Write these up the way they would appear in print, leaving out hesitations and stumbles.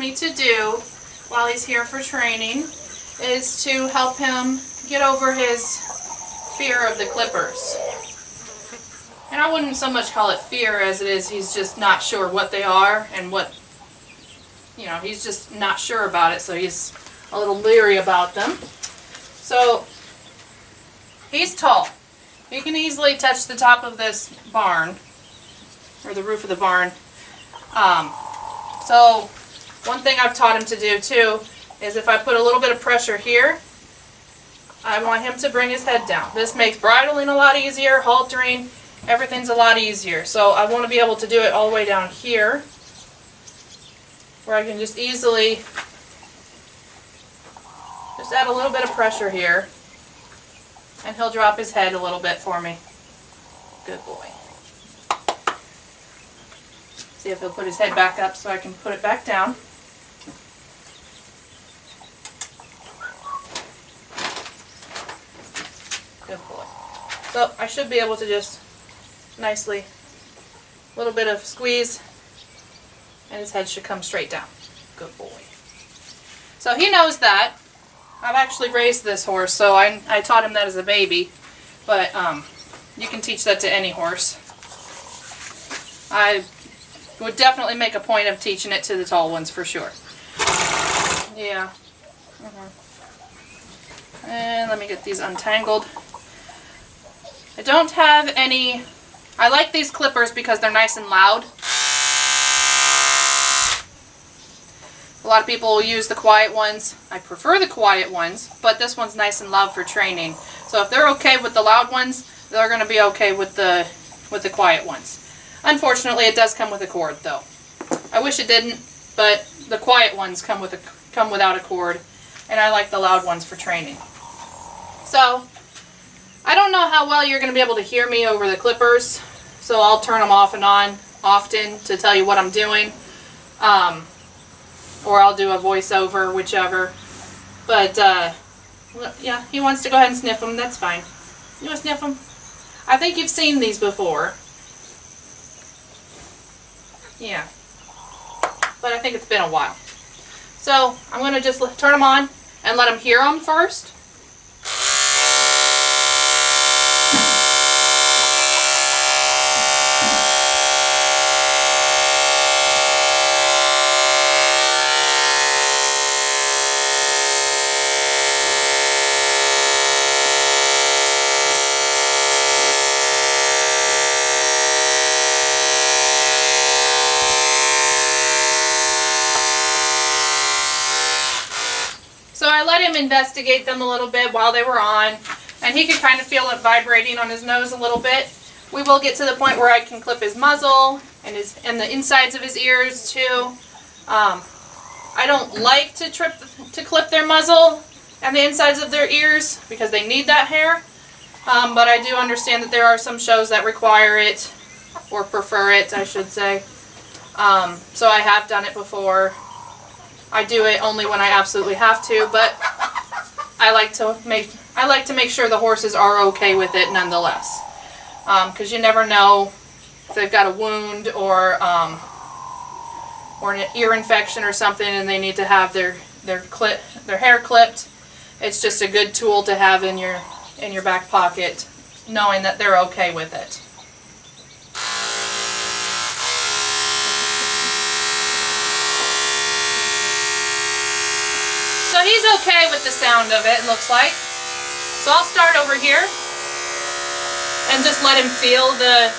me to do while he's here for training is to help him get over his fear of the clippers. And I wouldn't so much call it fear as it is he's just not sure what they are and what, you know, he's just not sure about it, so he's a little leery about them. So he's tall. He can easily touch the top of this barn, or the roof of the barn. So one thing I've taught him to do too is if I put a little bit of pressure here, I want him to bring his head down. This makes bridling a lot easier, haltering, everything's a lot easier. So I want to be able to do it all the way down here, where I can just easily just add a little bit of pressure here, and he'll drop his head a little bit for me. Good boy. See if he'll put his head back up so I can put it back down. Good boy. So I should be able to just nicely, a little bit of squeeze, and his head should come straight down. Good boy. So he knows that. I've actually raised this horse, so I taught him that as a baby, but you can teach that to any horse. I would definitely make a point of teaching it to the tall ones for sure. Yeah. And let me get these untangled. I don't have any, I like these clippers because they're nice and loud. A lot of people will use the quiet ones. I prefer the quiet ones, but this one's nice and loud for training. So if they're okay with the loud ones, they're going to be okay with the quiet ones. Unfortunately, it does come with a cord, though. I wish it didn't, but the quiet ones come without a cord, and I like the loud ones for training. So I don't know how well you're going to be able to hear me over the clippers, so I'll turn them off and on often to tell you what I'm doing. Or I'll do a voiceover, whichever. But, yeah, he wants to go ahead and sniff them. That's fine. You want to sniff them? I think you've seen these before. Yeah. But I think it's been a while. So, I'm going to just turn them on and let him hear them first. Investigate them a little bit while they were on, and he could kind of feel it vibrating on his nose a little bit. We will get to the point where I can clip his muzzle and the insides of his ears too. I don't like to clip their muzzle and the insides of their ears because they need that hair, but I do understand that there are some shows that require it, or prefer it, I should say. So I have done it before. I do it only when I absolutely have to, but I like to make sure the horses are okay with it nonetheless, because you never know if they've got a wound or an ear infection or something, and they need to have their hair clipped. It's just a good tool to have in your back pocket, knowing that they're okay with it. So he's okay with the sound of it, looks like. So I'll start over here and just let him feel the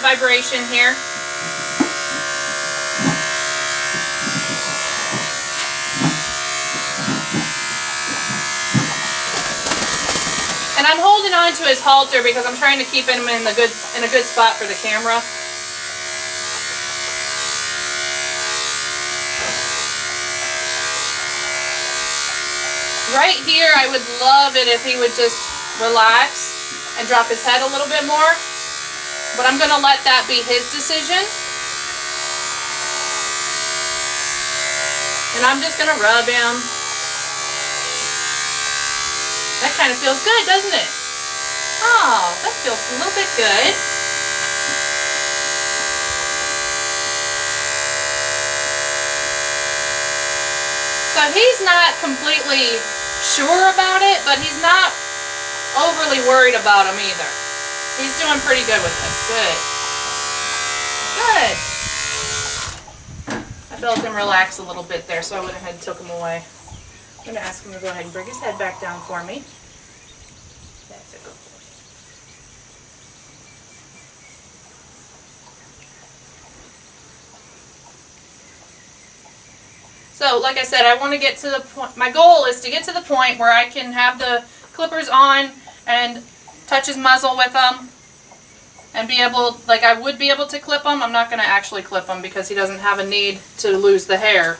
vibration here. And I'm holding on to his halter because I'm trying to keep him in a good spot for the camera. Right here, I would love it if he would just relax and drop his head a little bit more. But I'm going to let that be his decision. And I'm just going to rub him. That kind of feels good, doesn't it? Oh, that feels a little bit good. not completely sure about it, but he's not overly worried about them either. He's doing pretty good with this. Good. Good. I felt him relax a little bit there, so I went ahead and took him away. I'm going to ask him to go ahead and bring his head back down for me. That's a good boy. So, like I said, I want to get to the point, my goal is to get to the point where I can have the clippers on and touch his muzzle with them and be able, like I would be able to clip him. I'm not going to actually clip him because he doesn't have a need to lose the hair,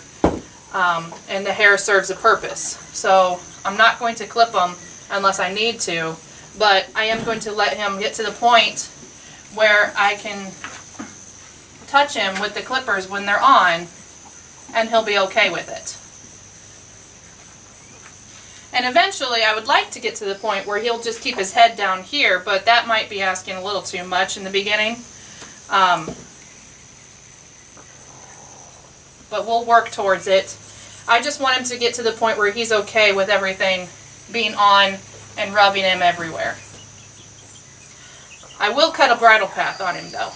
and the hair serves a purpose. So I'm not going to clip him unless I need to, but I am going to let him get to the point where I can touch him with the clippers when they're on, and he'll be okay with it. And eventually I would like to get to the point where he'll just keep his head down here, but that might be asking a little too much in the beginning. But we'll work towards it. I just want him to get to the point where he's okay with everything being on and rubbing him everywhere. I will cut a bridle path on him though,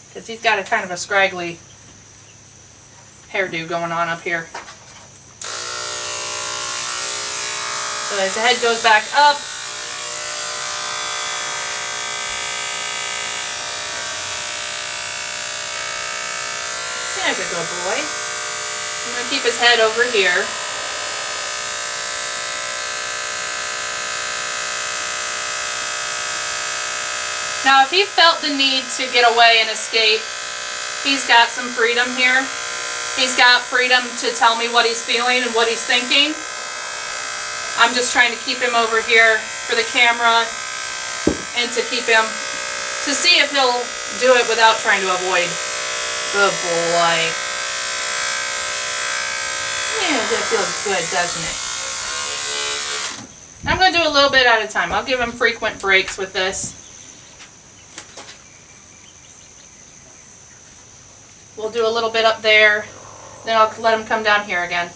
because he's got a kind of a scraggly hairdo going on up here. So as the head goes back up, there's a good boy. I'm going to keep his head over here. Now if he felt the need to get away and escape, he's got some freedom here. He's got freedom to tell me what he's feeling and what he's thinking. I'm just trying to keep him over here for the camera and to keep him, to see if he'll do it without trying to avoid. Good boy. Yeah, that feels good, doesn't it? I'm going to do a little bit at a time. I'll give him frequent breaks with this. We'll do a little bit up there, then I'll let him come down here again.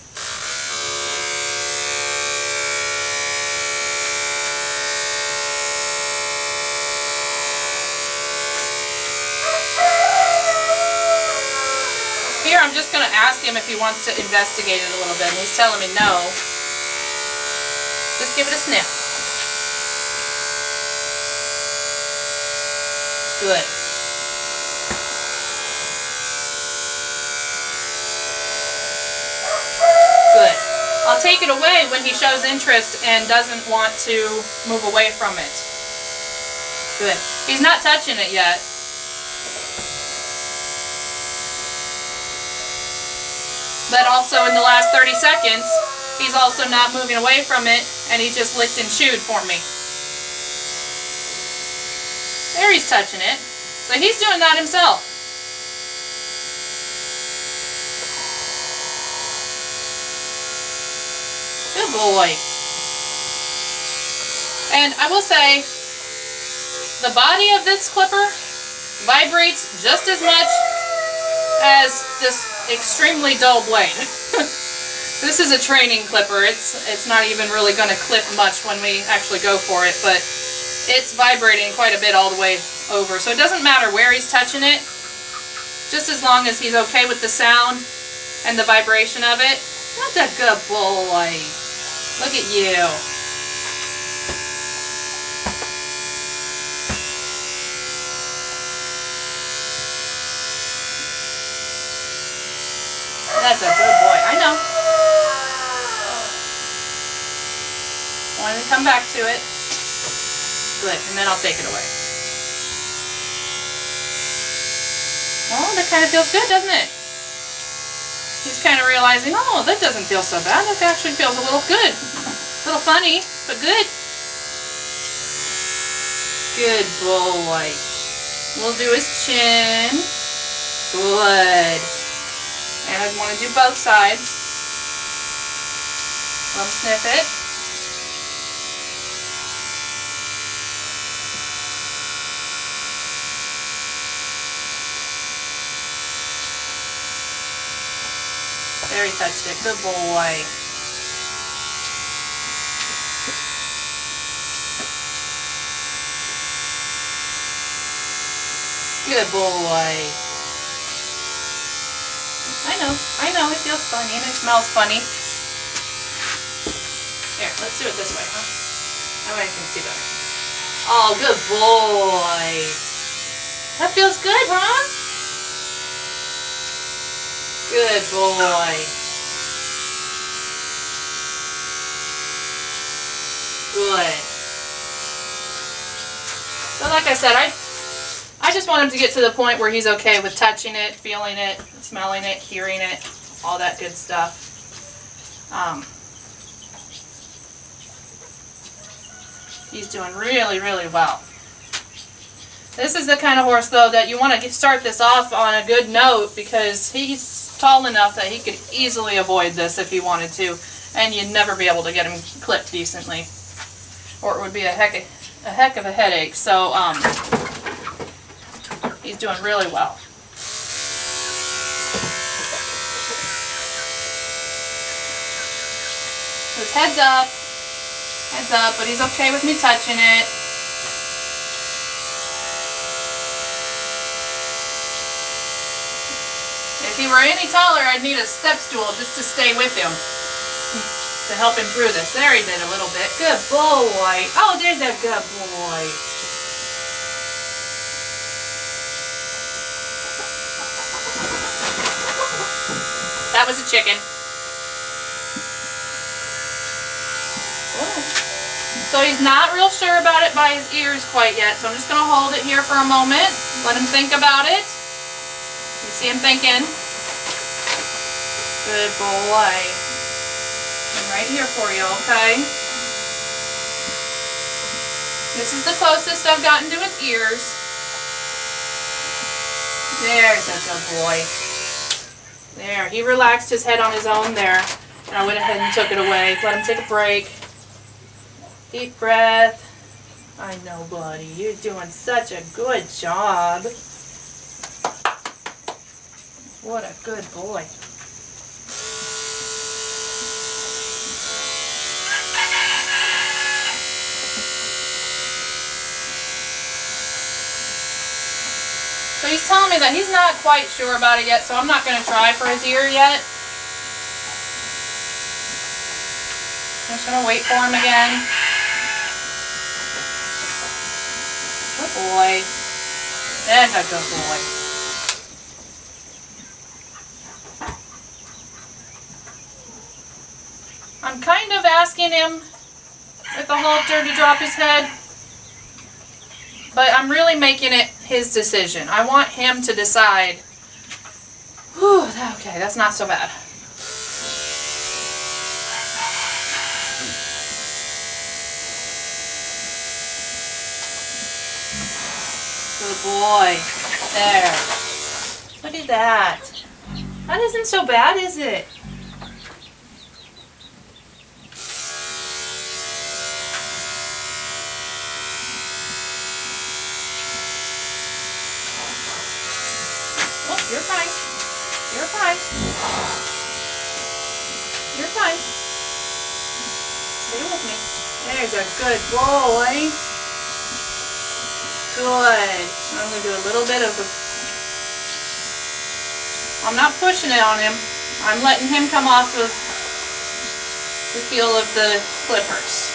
Here I'm just going to ask him if he wants to investigate it a little bit, and he's telling me no. Just give it a sniff. Good. Good. I'll take it away when he shows interest and doesn't want to move away from it. Good. He's not touching it yet. But also in the last 30 seconds, he's also not moving away from it, and he just licked and chewed for me. There, he's touching it. So he's doing that himself. Good boy. And I will say, the body of this clipper vibrates just as much as this extremely dull blade. This is a training clipper. It's not even really going to clip much when we actually go for it, but it's vibrating quite a bit all the way over. So it doesn't matter where he's touching it, just as long as he's okay with the sound and the vibration of it. That's a good boy. Look at you. That's a good boy. I know. Want to come back to it. Good. And then I'll take it away. Oh, that kind of feels good, doesn't it? He's kind of realizing, oh, that doesn't feel so bad. That actually feels a little good. A little funny, but good. Good boy. We'll do his chin. Good. And I want to do both sides. Let him sniff it. There, he touched it. Good boy. Good boy. I know, it feels funny and it smells funny. Here, let's do it this way, huh? That way I can see better. Oh, good boy. That feels good, huh? Good boy. Good. So like I said, I just want him to get to the point where he's okay with touching it, feeling it, smelling it, hearing it, all that good stuff. He's doing really, really well. This is the kind of horse, though, that you want to start this off on a good note because he's tall enough that he could easily avoid this if he wanted to, and you'd never be able to get him clipped decently, or it would be a heck of a headache. So he's doing really well. His head's up, but he's okay with me touching it. If he were any taller, I'd need a step stool just to stay with him to help him through this. There, he did a little bit. Good boy. Oh, there's a good boy. That was a chicken. Oh. So he's not real sure about it by his ears quite yet, so I'm just going to hold it here for a moment. Let him think about it. You see him thinking. Good boy. I'm right here for you, okay? This is the closest I've gotten to his ears. There's a good boy. There, he relaxed his head on his own there. And I went ahead and took it away. Let him take a break. Deep breath. I know, buddy. You're doing such a good job. What a good boy. So he's telling me that he's not quite sure about it yet, so I'm not going to try for his ear yet. I'm just going to wait for him again. Good boy. That's a good boy. I'm kind of asking him with the halter to drop his head, but I'm really making it his decision. I want him to decide. Whew, okay, that's not so bad. Good boy. There. Look at that. That isn't so bad, is it? You're fine. You're fine. You're fine. Stay with me. There's a good boy. Good. I'm going to do a little bit of I'm not pushing it on him. I'm letting him come off of the feel of the clippers.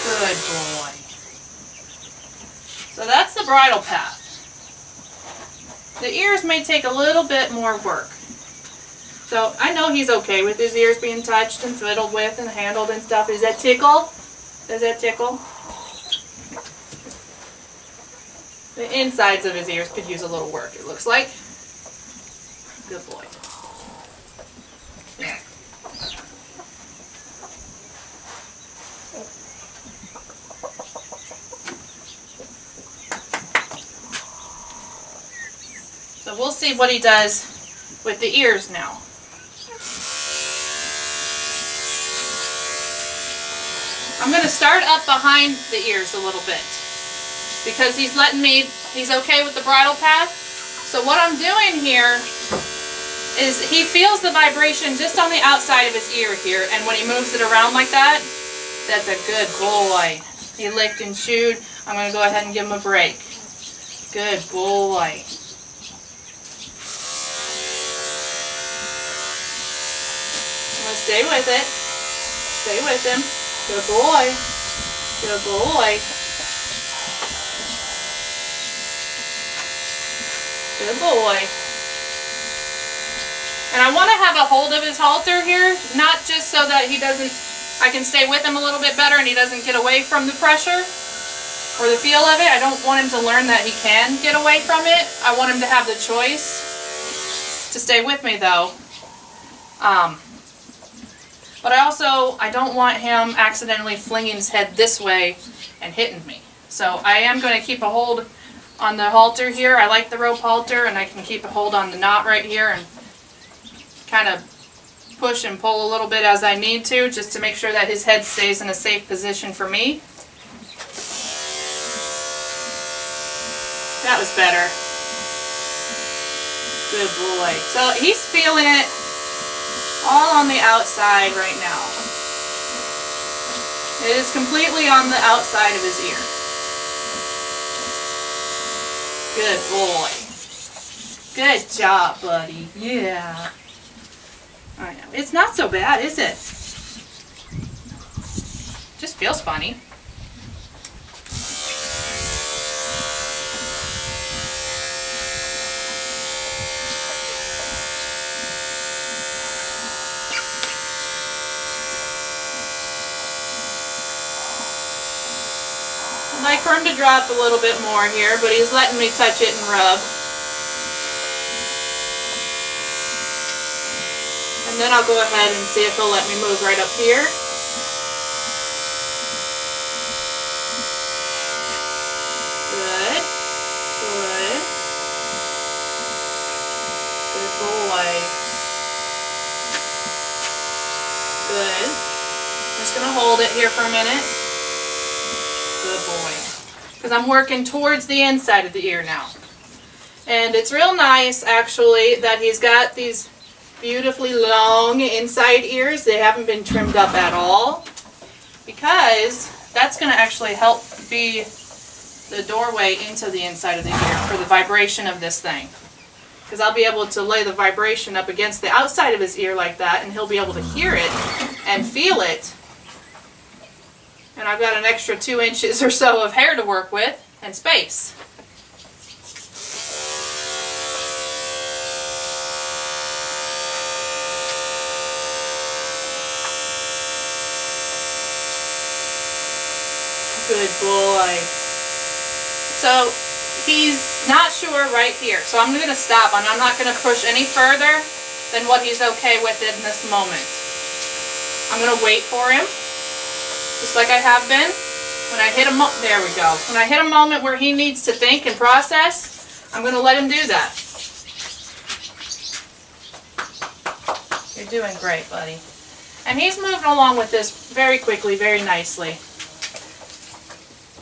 Good boy. So that's the bridle path. The ears may take a little bit more work. So I know he's okay with his ears being touched and fiddled with and handled and stuff. Does that tickle? Does that tickle? The insides of his ears could use a little work, it looks like. Good boy. Yeah. So we'll see what he does with the ears now. I'm going to start up behind the ears a little bit because he's okay with the bridle path. So what I'm doing here is he feels the vibration just on the outside of his ear here, and when he moves it around like that, that's a good boy. He licked and chewed. I'm going to go ahead and give him a break. Good boy. I'm going to stay with it. Stay with him. Good boy. Good boy. Good boy. And I want to have a hold of his halter here, not just so that I can stay with him a little bit better and he doesn't get away from the pressure or the feel of it. I don't want him to learn that he can get away from it. I want him to have the choice to stay with me though. But I don't want him accidentally flinging his head this way and hitting me. So I am going to keep a hold on the halter here. I like the rope halter, and I can keep a hold on the knot right here and kind of push and pull a little bit as I need to, just to make sure that his head stays in a safe position for me. That was better. Good boy. So he's feeling it all on the outside right now. It is completely on the outside of his ear. Good boy. Good job, buddy. Yeah. I know. It's not so bad, is it? Just feels funny. I'd like for him to drop a little bit more here, but he's letting me touch it and rub. And then I'll go ahead and see if he'll let me move right up here. Good. Good. Good boy. Good. I'm just going to hold it here for a minute. Good boy. Because I'm working towards the inside of the ear now. And it's real nice, actually, that he's got these beautifully long inside ears. They haven't been trimmed up at all, because that's going to actually help be the doorway into the inside of the ear for the vibration of this thing. Because I'll be able to lay the vibration up against the outside of his ear like that, and he'll be able to hear it and feel it. And I've got an extra 2 inches or so of hair to work with and space. Good boy. So he's not sure right here. So I'm going to stop, and I'm not going to push any further than what he's okay with in this moment. I'm going to wait for him, just like I have been. When I hit there we go. When I hit a moment where he needs to think and process, I'm going to let him do that. You're doing great, buddy. And he's moving along with this very quickly, very nicely.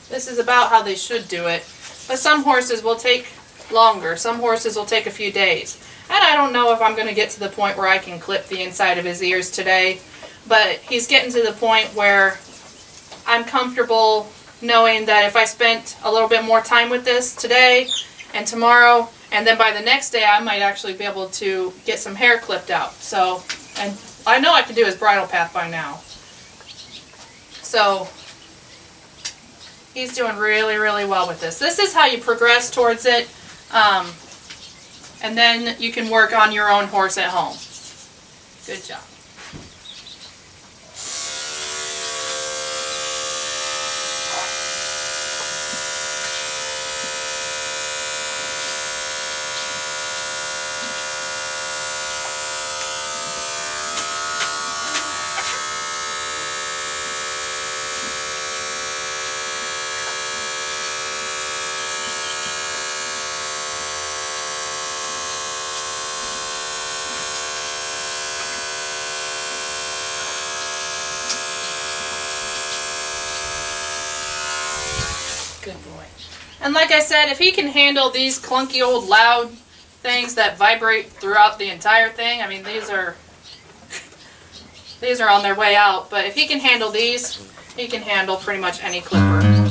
This is about how they should do it. But some horses will take longer. Some horses will take a few days. And I don't know if I'm going to get to the point where I can clip the inside of his ears today. But he's getting to the point where I'm comfortable knowing that if I spent a little bit more time with this today and tomorrow, and then by the next day I might actually be able to get some hair clipped out. So, and I know I can do his bridle path by now. So he's doing really, really well with this. This is how you progress towards it, and then you can work on your own horse at home. Good job. And like I said, if he can handle these clunky old loud things that vibrate throughout the entire thing, I mean these are on their way out, but if he can handle these, he can handle pretty much any clipper.